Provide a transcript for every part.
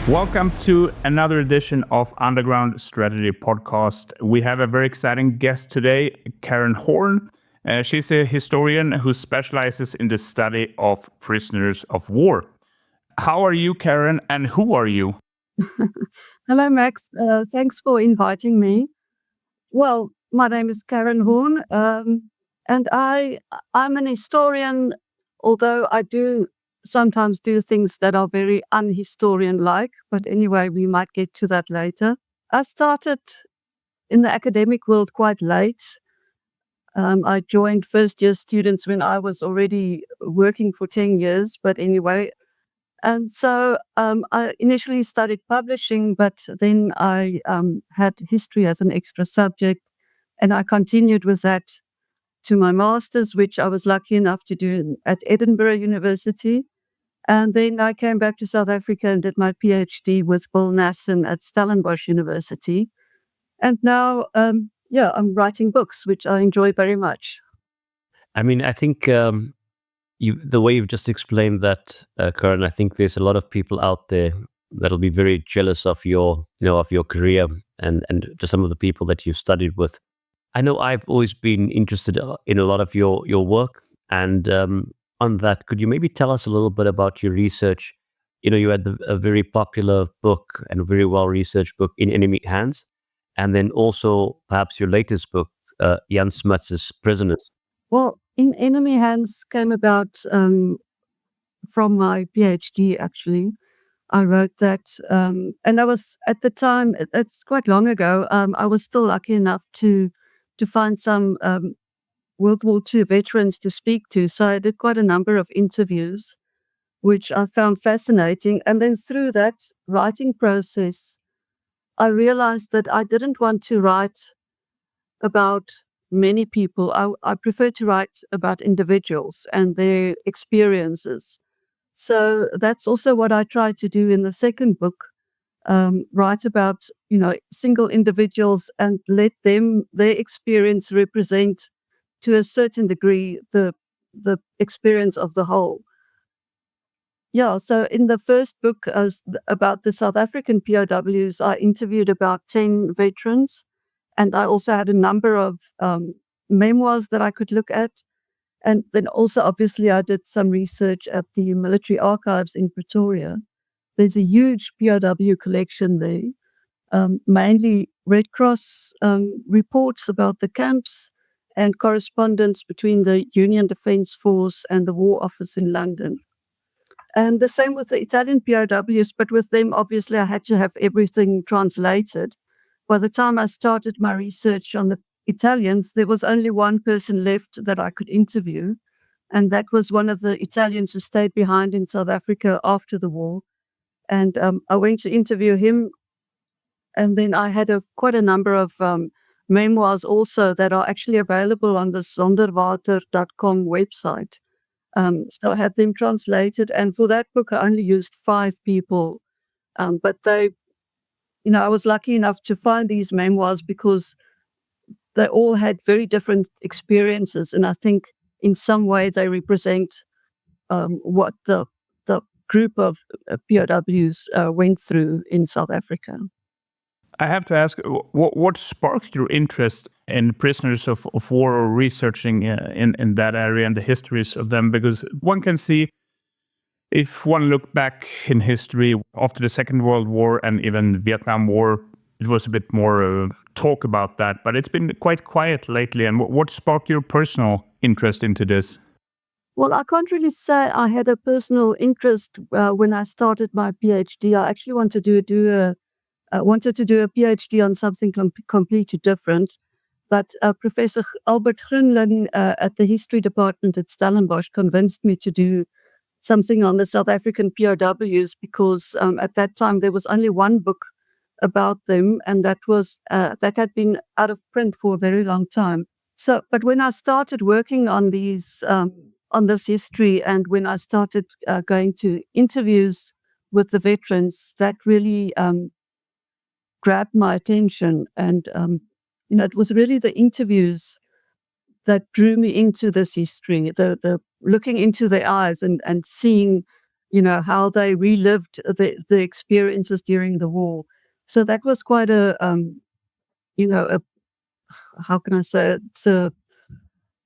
Welcome to another edition of Underground Strategy Podcast. We have a very exciting guest today, Karen Horn. She's a historian who specializes in the study of prisoners of war. How are you, Karen, and who are you? Hello, Max. Thanks for inviting me. Well, my name is Karen Horn, and I'm an historian, although I do sometimes do things that are very unhistorian-like. But anyway, we might get to that later. I started in the academic world quite late. I joined first-year students when I was already working for 10 years. But anyway, and so I initially studied publishing, but then I had history as an extra subject, and I continued with that to my master's, which I was lucky enough to do at Edinburgh University. And then I came back to South Africa and did my PhD with Bill Nasson at Stellenbosch University. And now, I'm writing books, which I enjoy very much. I mean, I think the way you've just explained that, Karen, I think there's a lot of people out there that'll be very jealous of your career and to some of the people that you've studied with. I know I've always been interested in a lot of your work, and on that, could you maybe tell us a little bit about your research? You had a very popular book and a very well-researched book, In Enemy Hands, and then also perhaps your latest book, Jan Smuts' Prisoners. Well, In Enemy Hands came about from my PhD, actually. I wrote that, and I was, at the time, it's quite long ago, I was still lucky enough to find some World War II veterans to speak to. So I did quite a number of interviews, which I found fascinating. And then through that writing process, I realized that I didn't want to write about many people. I prefer to write about individuals and their experiences. So that's also what I tried to do in the second book, write about, single individuals and let their experience represent to a certain degree the experience of the whole. Yeah, so in the first book about the South African POWs, I interviewed about 10 veterans, and I also had a number of memoirs that I could look at. And then also, obviously, I did some research at the military archives in Pretoria. There's a huge POW collection there, mainly Red Cross reports about the camps and correspondence between the Union Defence Force and the War Office in London. And the same with the Italian POWs, but with them, obviously, I had to have everything translated. By the time I started my research on the Italians, there was only one person left that I could interview, and that was one of the Italians who stayed behind in South Africa after the war. And I went to interview him, and then I had quite a number of memoirs also that are actually available on the zonderwater.com website. So I had them translated, and for that book, I only used 5 people. But I was lucky enough to find these memoirs because they all had very different experiences, and I think in some way they represent what the group of POWs went through in South Africa. I have to ask, what sparked your interest in prisoners of war or researching in that area and the histories of them? Because one can see, if one look back in history after the Second World War and even Vietnam War, it was a bit more talk about that, but it's been quite quiet lately. And what sparked your personal interest into this? Well, I can't really say I had a personal interest when I started my PhD. I actually wanted to do a PhD on something completely different. But Professor Albert Grunlin at the history department at Stellenbosch convinced me to do something on the South African POWs because at that time there was only one book about them, and that had been out of print for a very long time. So, but when I started working on these on this history, and when I started going to interviews with the veterans, that really grabbed my attention. And it was really the interviews that drew me into this history, the looking into their eyes and seeing, how they relived the experiences during the war. So that was quite a how can I say it? It's a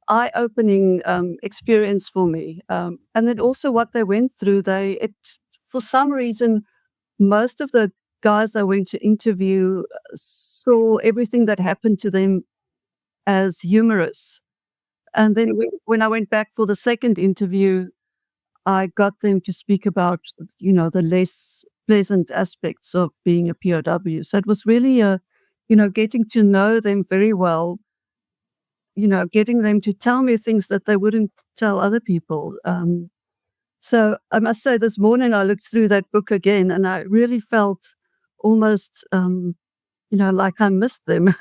eye-opening experience for me. And then also what they went through, for some reason, most of the guys I went to interview saw everything that happened to them as humorous. And then when I went back for the second interview, I got them to speak about, the less pleasant aspects of being a POW. So it was really getting to know them very well, getting them to tell me things that they wouldn't tell other people. So I must say, this morning I looked through that book again, and I really felt almost, like I missed them.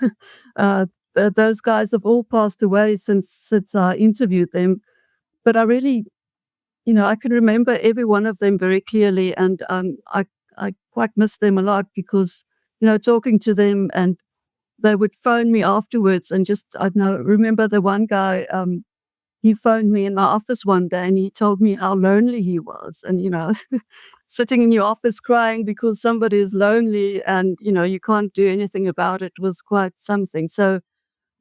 Those guys have all passed away since I interviewed them, but I really, I can remember every one of them very clearly, and I quite miss them a lot because, talking to them, and they would phone me afterwards, and I remember the one guy, he phoned me in my office one day and he told me how lonely he was. And, sitting in your office crying because somebody is lonely and, you can't do anything about it was quite something. So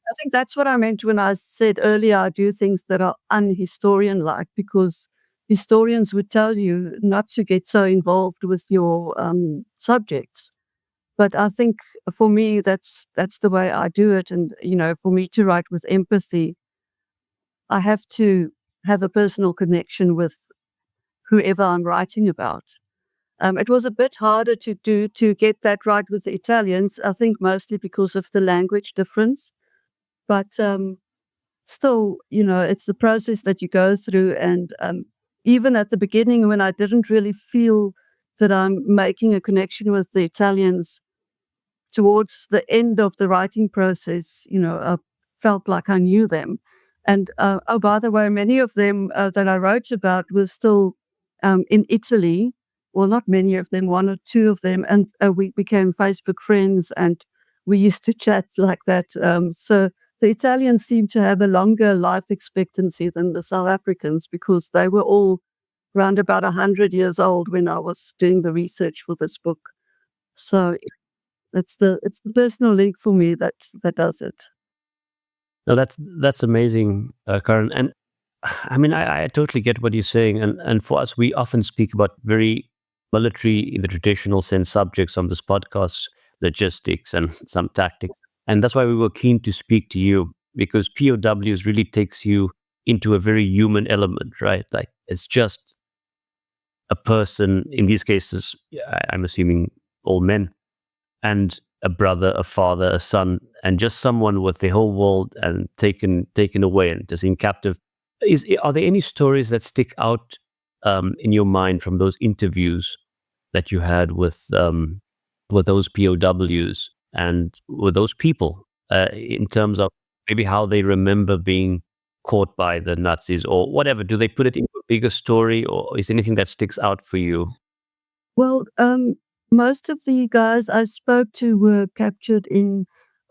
I think that's what I meant when I said earlier, I do things that are unhistorian-like, because historians would tell you not to get so involved with your subjects. But I think for me, that's the way I do it. And, for me to write with empathy, I have to have a personal connection with whoever I'm writing about. It was a bit harder to get that right with the Italians, I think mostly because of the language difference. But still, it's the process that you go through. And even at the beginning, when I didn't really feel that I'm making a connection with the Italians, towards the end of the writing process, I felt like I knew them. And by the way, many of them that I wrote about were still in Italy. Well, not many of them, one or two of them. And we became Facebook friends, and we used to chat like that. So the Italians seem to have a longer life expectancy than the South Africans, because they were all around about 100 years old when I was doing the research for this book. So it's the personal link for me that does it. No, that's amazing, Karen. And I mean, I totally get what you're saying. And for us, we often speak about very military, in the traditional sense, subjects on this podcast, logistics and some tactics. And that's why we were keen to speak to you, because POWs really takes you into a very human element, right? Like, it's just a person, in these cases, I'm assuming all men, and a brother, a father, a son, and just someone with the whole world and taken away and just in captive. Are there any stories that stick out in your mind from those interviews that you had with those POWs and with those people, in terms of maybe how they remember being caught by the Nazis or whatever? Do they put it into a bigger story, or is there anything that sticks out for you? Well, most of the guys I spoke to were captured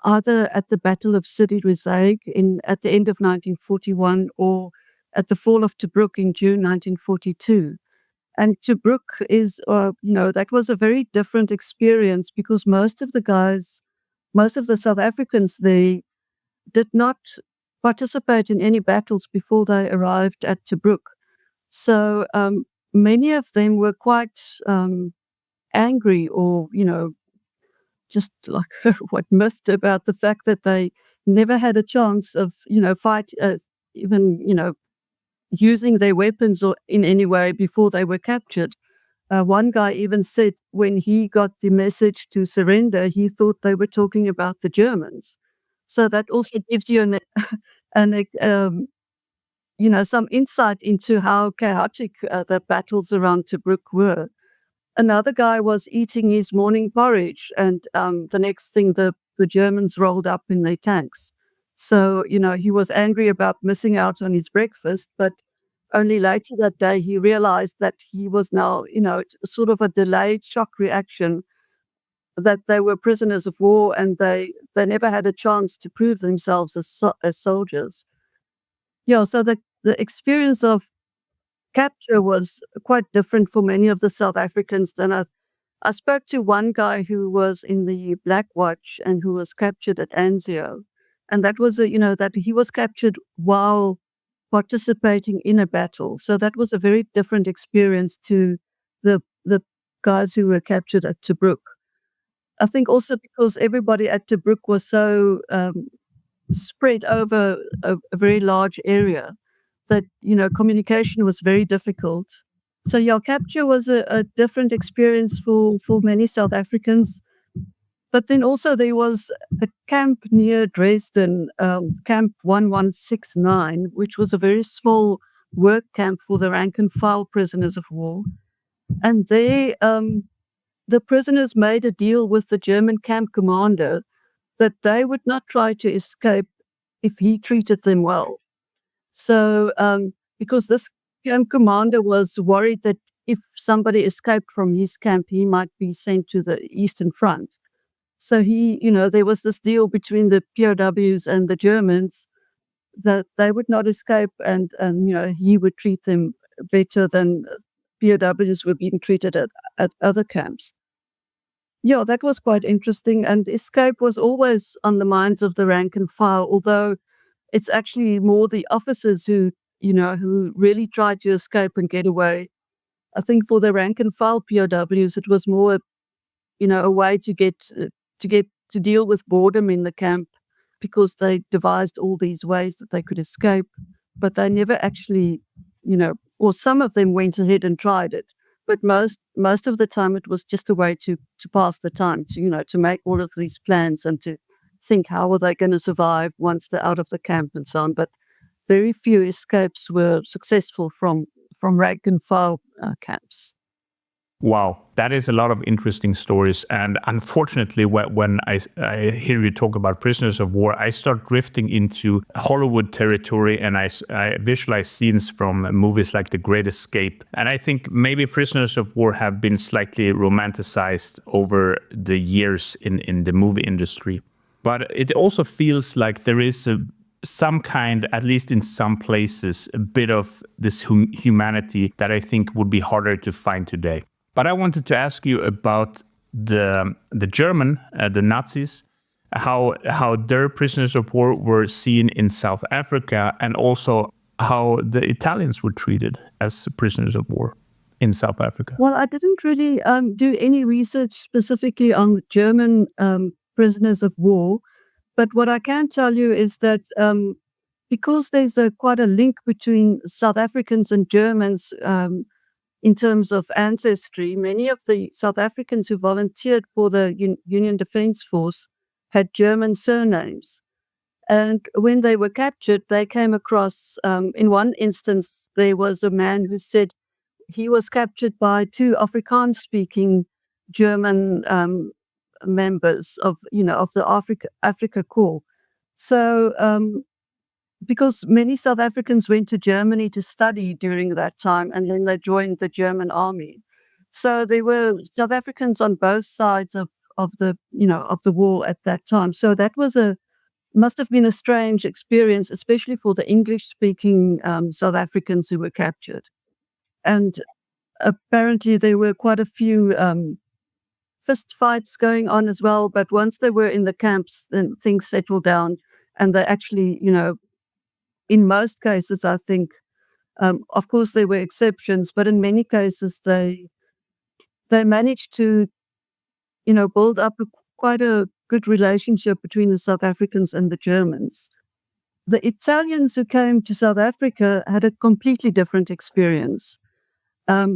either at the Battle of Sidi Rezaiq at the end of 1941, or at the fall of Tobruk in June 1942. And Tobruk is, that was a very different experience, because most of the South Africans, they did not participate in any battles before they arrived at Tobruk. So many of them were quite angry, or, just like what miffed about the fact that they never had a chance of, fight, even, using their weapons or in any way before they were captured. One guy even said when he got the message to surrender, he thought they were talking about the Germans. So that also gives you some insight into how chaotic the battles around Tobruk were. Another guy was eating his morning porridge, and the next thing, the Germans rolled up in their tanks. So, he was angry about missing out on his breakfast, but only later that day he realized that he was now, sort of a delayed shock reaction, that they were prisoners of war, and they never had a chance to prove themselves as soldiers. Yeah, so the experience of capture was quite different for many of the South Africans. And I spoke to one guy who was in the Black Watch and who was captured at Anzio. And that was that he was captured while participating in a battle. So that was a very different experience to the guys who were captured at Tobruk. I think also because everybody at Tobruk was so spread over a very large area that, communication was very difficult. So yeah, capture was a different experience for many South Africans. But then also there was a camp near Dresden, Camp 1169, which was a very small work camp for the rank and file prisoners of war. And there, the prisoners made a deal with the German camp commander that they would not try to escape if he treated them well. So, because this camp commander was worried that if somebody escaped from his camp, he might be sent to the Eastern Front. So there was this deal between the POWs and the Germans that they would not escape, and he would treat them better than POWs were being treated at other camps. Yeah, that was quite interesting. And escape was always on the minds of the rank and file, although it's actually more the officers who really tried to escape and get away. I think for the rank and file POWs, it was more, a way to deal with boredom in the camp, because they devised all these ways that they could escape, but they never actually, or some of them went ahead and tried it. But most of the time, it was just a way to pass the time, to make all of these plans and to think how are they going to survive once they're out of the camp and so on. But very few escapes were successful from rank and file camps. Wow, that is a lot of interesting stories. And unfortunately, when I hear you talk about prisoners of war, I start drifting into Hollywood territory, and I visualize scenes from movies like The Great Escape. And I think maybe prisoners of war have been slightly romanticized over the years in the movie industry. But it also feels like there is some kind, at least in some places, a bit of this humanity that I think would be harder to find today. But I wanted to ask you about the German, the Nazis, how their prisoners of war were seen in South Africa, and also how the Italians were treated as prisoners of war in South Africa. Well, I didn't really do any research specifically on German prisoners of war, but what I can tell you is that because there's quite a link between South Africans and Germans in terms of ancestry, many of the South Africans who volunteered for the Union Defence Force had German surnames. And when they were captured, they came across, in one instance, there was a man who said he was captured by two Afrikaans-speaking German members of the Africa Corps. So because many South Africans went to Germany to study during that time, and then they joined the German army. So there were South Africans on both sides of the war at that time. So that must have been a strange experience, especially for the English-speaking South Africans who were captured. And apparently there were quite a few fist fights going on as well. But once they were in the camps, then things settled down, and they actually, in most cases, I think, of course, there were exceptions, but in many cases, they managed to, build up quite a good relationship between the South Africans and the Germans. The Italians who came to South Africa had a completely different experience.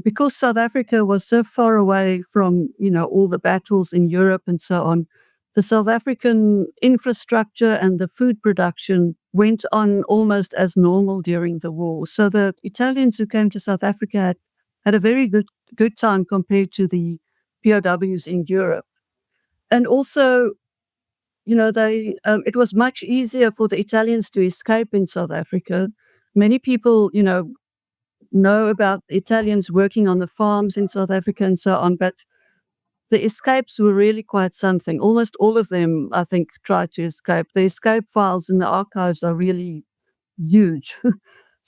Because South Africa was so far away from, all the battles in Europe and so on, the South African infrastructure and the food production went on almost as normal during the war. So the Italians who came to South Africa had a very good time compared to the POWs in Europe. And also, it was much easier for the Italians to escape in South Africa. Many people, know about Italians working on the farms in South Africa and so on, but the escapes were really quite something. Almost all of them, I think, tried to escape. The escape files in the archives are really huge.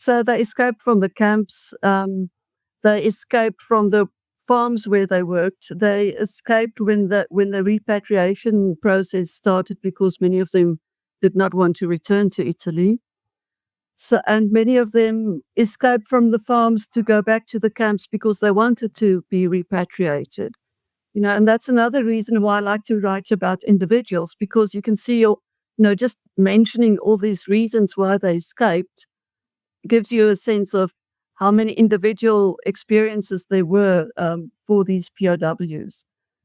So they escaped from the camps. They escaped from the farms where they worked. They escaped when the repatriation process started because many of them did not want to return to Italy. So, and many of them escaped from the farms to go back to the camps because they wanted to be repatriated. And that's another reason why I like to write about individuals, because you can see, just mentioning all these reasons why they escaped gives you a sense of how many individual experiences there were for these POWs.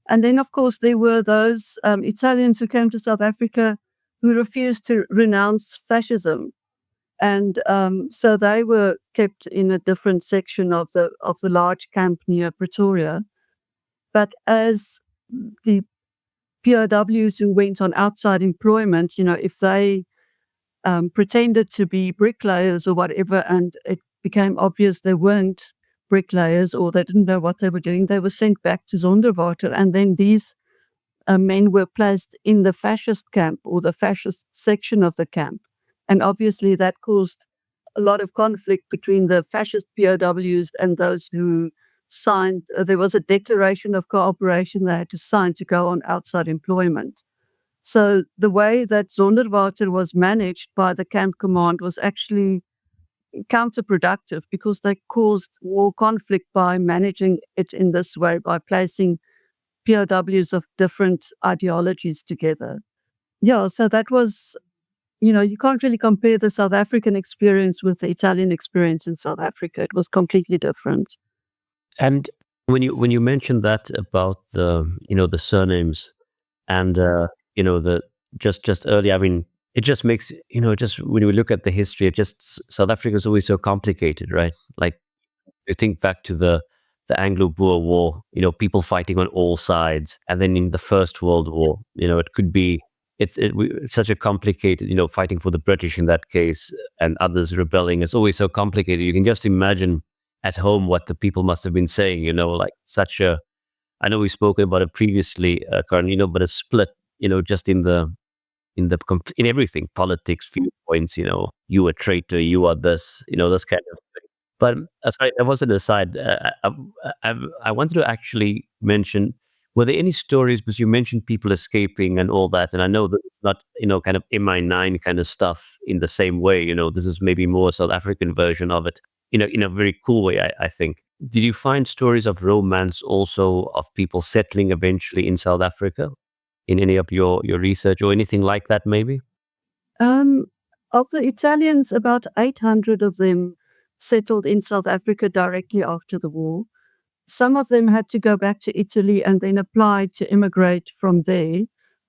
And then, of course, there were those Italians who came to South Africa who refused to renounce fascism. And so they were kept in a different section of the large camp near Pretoria. But as the POWs who went on outside employment, if they pretended to be bricklayers or whatever, and it became obvious they weren't bricklayers or they didn't know what they were doing, they were sent back to Zonderwater. And then these men were placed in the fascist camp or the fascist section of the camp. And obviously that caused a lot of conflict between the fascist POWs and those who signed. There was a declaration of cooperation they had to sign to go on outside employment. So the way that Zonderwater was managed by the camp command was actually counterproductive because they caused more conflict by managing it in this way, by placing POWs of different ideologies together. Yeah, so that was, you can't really compare the South African experience with the Italian experience in South Africa. It was completely different. And when you mentioned that about the surnames and the just earlier, I mean, it just makes just when we look at the history, South Africa is always so complicated, right? Like you think back to the Anglo-Boer War, people fighting on all sides, and then in the First World War, it could be it's such a complicated, fighting for the British in that case, and others rebelling. It's always so complicated. You can just imagine at home what the people must have been saying, like such a. I know we've spoken about it previously, Karan, but a split, just in everything, politics, viewpoints, you a traitor, you are this, this kind of thing. But sorry, that was an aside. I wanted to actually mention, were there any stories, because you mentioned people escaping and all that, and I know that it's not, kind of MI9 kind of stuff in the same way, this is maybe more a South African version of it, in a very cool way, I think. Did you find stories of romance also, of people settling eventually in South Africa in any of your research or anything like that, maybe? Of the Italians, about 800 of them settled in South Africa directly after the war. Some of them had to go back to Italy and then applied to immigrate from there.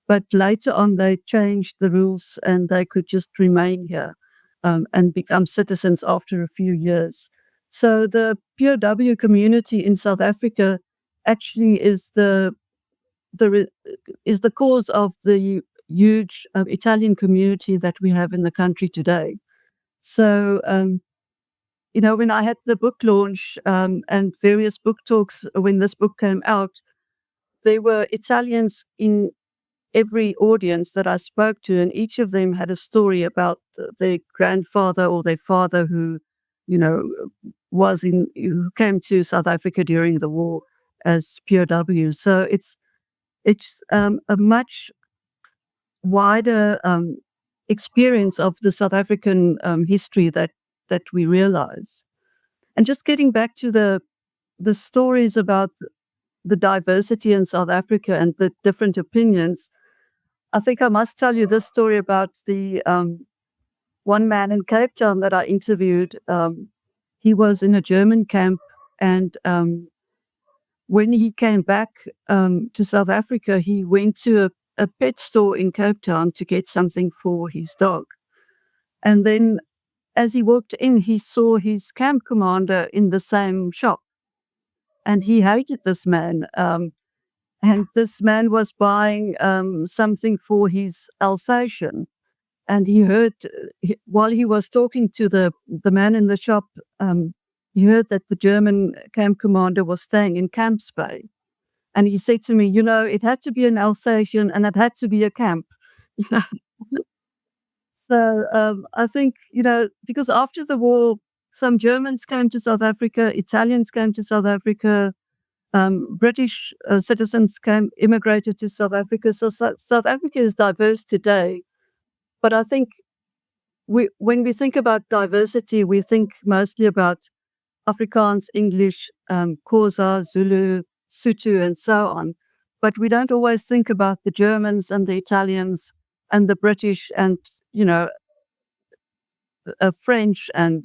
But later on, they changed the rules and they could just remain here and become citizens after a few years. So the POW community in South Africa actually is the cause of the huge Italian community that we have in the country today. So, when I had the book launch and various book talks when this book came out, there were Italians in every audience that I spoke to, and each of them had a story about their grandfather or their father who, who came to South Africa during the war as POW. So it's a much wider experience of the South African history that we realize. And just getting back to the stories about the diversity in South Africa and the different opinions, I think I must tell you this story about the one man in Cape Town that I interviewed. He was in a German camp, and when he came back to South Africa, he went to a pet store in Cape Town to get something for his dog. And then as he walked in, he saw his camp commander in the same shop. And he hated this man. And this man was buying something for his Alsatian. And he heard, while he was talking to the man in the shop, he heard that the German camp commander was staying in Camps Bay. And he said to me, it had to be an Alsatian and it had to be a camp. So I think, because after the war, some Germans came to South Africa, Italians came to South Africa, British citizens immigrated to South Africa. So South Africa is diverse today. But I think when we think about diversity, we think mostly about Afrikaans, English, Xhosa, Zulu, Sotho, and so on. But we don't always think about the Germans and the Italians and the British and, French and,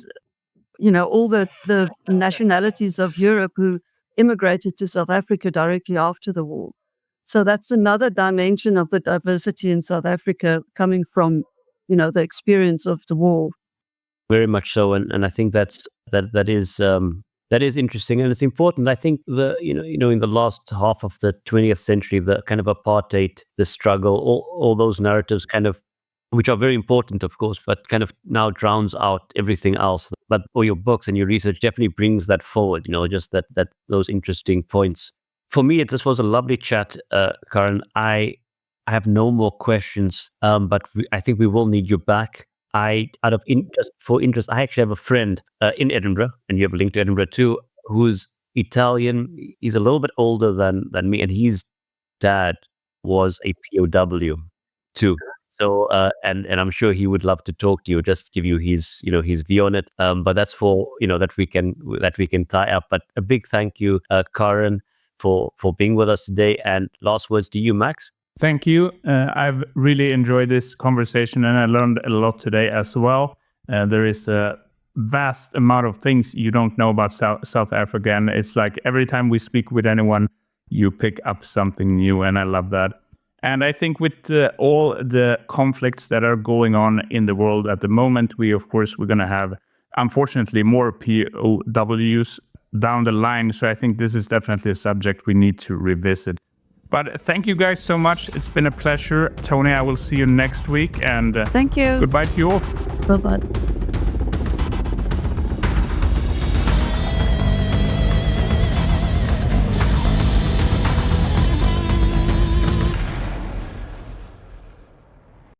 all the nationalities of Europe who immigrated to South Africa directly after the war. So that's another dimension of the diversity in South Africa coming from, the experience of the war. Very much so, and I think that is interesting, and it's important. I think in the last half of the 20th century, the kind of apartheid, the struggle, all those narratives kind of, which are very important, of course, but kind of now drowns out everything else. But all your books and your research definitely brings that forward. Just that those interesting points. For me, this was a lovely chat, Karen. I have no more questions, but I think we will need you back. I actually have a friend in Edinburgh, and you have a link to Edinburgh too, who's Italian. He's a little bit older than me, and his dad was a POW too. So, and I'm sure he would love to talk to you, just give you his view on it. But that's for that we can tie up. But a big thank you, Karen, for being with us today. And last words to you, Max. Thank you. I've really enjoyed this conversation, and I learned a lot today as well. There is a vast amount of things you don't know about South Africa, and it's like every time we speak with anyone, you pick up something new, and I love that. And I think with all the conflicts that are going on in the world at the moment, we're going to have, unfortunately, more POWs down the line. So I think this is definitely a subject we need to revisit. But thank you guys so much. It's been a pleasure. Tony, I will see you next week. And thank you. Goodbye to you all. Bye-bye.